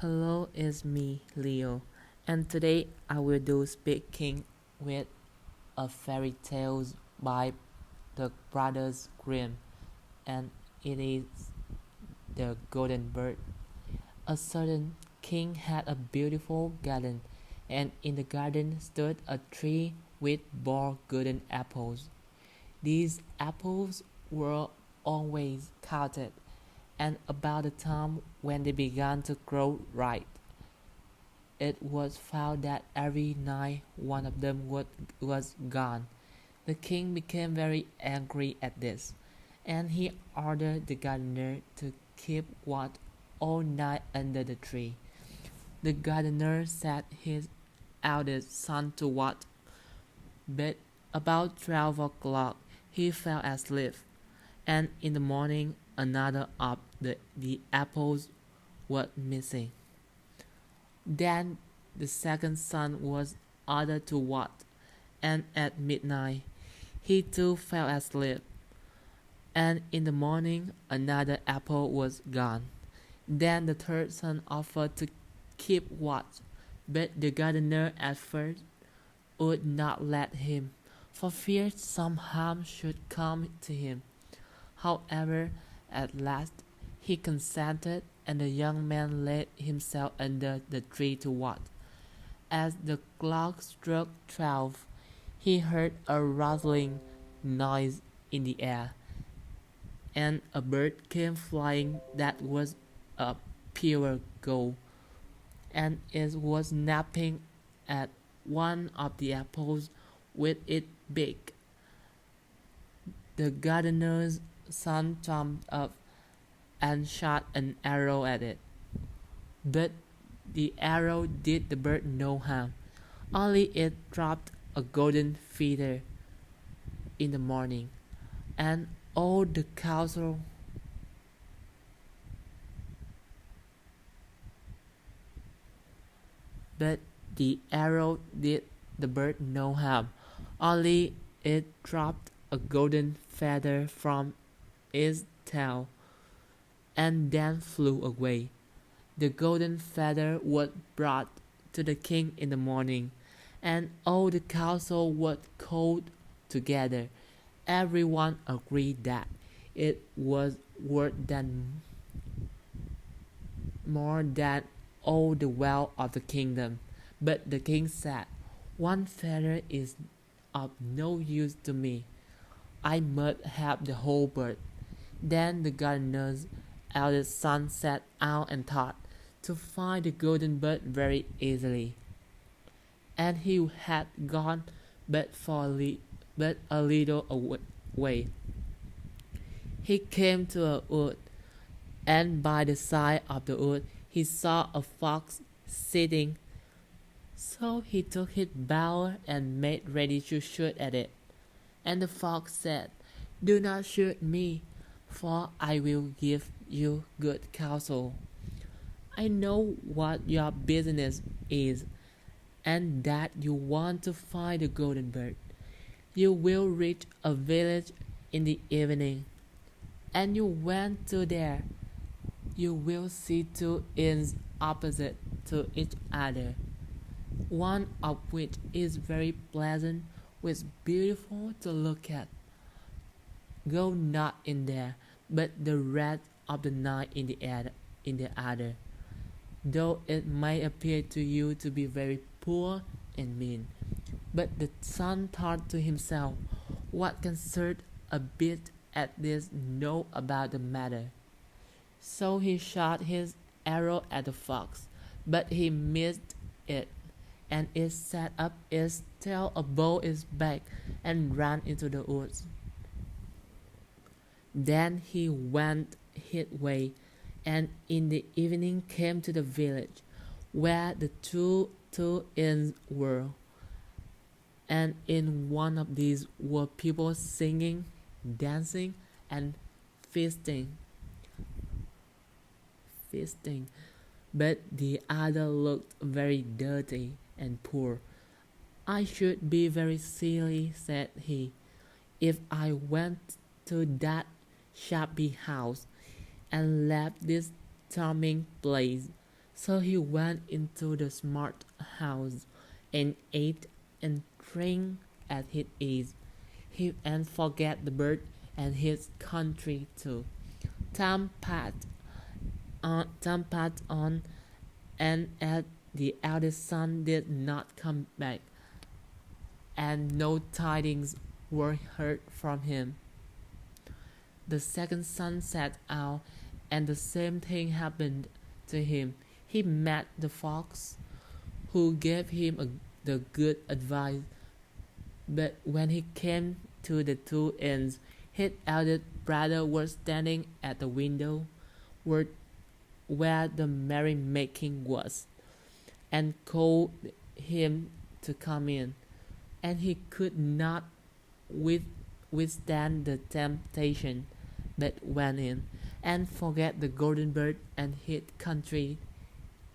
Hello, it's me, Leo, and today I will do speaking with a fairy tales by the brothers Grimm, and it is the golden bird. A certain king had a beautiful garden, and in the garden stood a tree which bore golden apples. These apples were always counted, and about the time when they began to grow ripe, it was found that every night one of them was gone. The king became very angry at this, and he ordered the gardener to keep watch all night under the tree. The gardener set his eldest son to watch, but about 12 o'clock he fell asleep, and in the morning another of the apples was missing. Then the second son was ordered to watch, and at midnight he too fell asleep, and in the morning another apple was gone. Then the third son offered to keep watch, but the gardener at first would not let him, for fear some harm should come to him. However, at last he consented, and the young man laid himself under the tree to watch. As the clock struck 12, he heard a rustling noise in the air, and a bird came flying that was a pure gold, and it was napping at one of the apples with its beak. The gardener's son jumped up and shot an arrow at it, but the arrow did the bird no harm, only it dropped a golden feather in the morning, and all the council but the arrow did the bird no harm, only it dropped a golden feather from its tail, and then flew away. The golden feather was brought to the king in the morning, and all the council was called together. Everyone agreed that it was worth more than all the wealth of the kingdom. But the king said, "One feather is of no use to me. I must have the whole bird." Then the gardener's eldest son set out and thought to find the golden bird very easily. And he had gone but a little way. He came to a wood, and by the side of the wood he saw a fox sitting. So he took his bow and made ready to shoot at it. And the fox said, "Do not shoot me, for I will give you good counsel. I know what your business is, and that you want to find the golden bird. You will reach a village in the evening, and you went to there. You will see two inns opposite to each other, one of which is very pleasant, with beautiful to look at. Go not in there, but the rest of the night in the other, though it may appear to you to be very poor and mean." But the son thought to himself, "What can such a beast as this know about the matter?" So he shot his arrow at the fox, but he missed it, and it set up its tail above its back and ran into the woods. Then he went his way, and in the evening came to the village where the two inns were, and in one of these were people singing, dancing, and feasting. But the other looked very dirty and poor. "I should be very silly," said he, "if I went to that shabby house and left this charming place So he went into the smart house and ate and drank at his ease. He and forget the bird and his country too. Time passed on, and as the eldest son did not come back, and no tidings were heard from him, the second son set out, and the same thing happened to him. He met the fox, who gave him the good advice, but when he came to the two inns, his eldest brother was standing at the window where the merrymaking was, and called him to come in, and he could not withstand the temptation, but went in, and forgot the golden bird and his country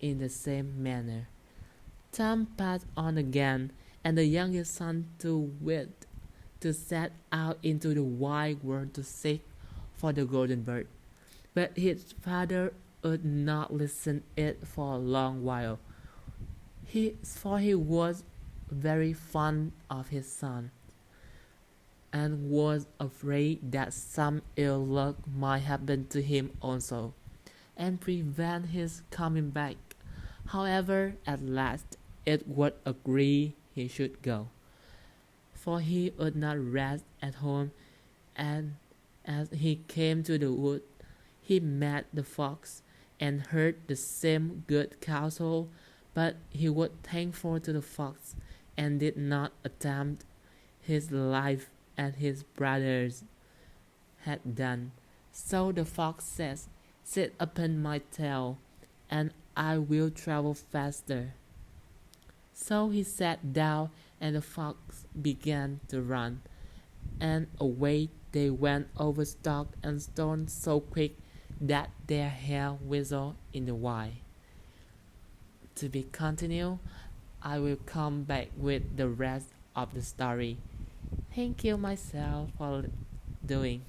in the same manner. Time passed on again, and the youngest son too went to set out into the wide world to seek for the golden bird. But his father would not listen it for a long while, for he was very fond of his son, and was afraid that some ill luck might happen to him also, and prevent his coming back. However, at last it would agree he should go, for he would not rest at home, and as he came to the wood, he met the fox, and heard the same good counsel, but he was thankful to the fox, and did not attempt his life as his brothers had done. So the fox says, "Sit upon my tail, and I will travel faster." So he sat down, and the fox began to run, and away they went over stock and stone so quick that their hair whistled in the wind. To be continued, I will come back with the rest of the story. Thank you myself for doing.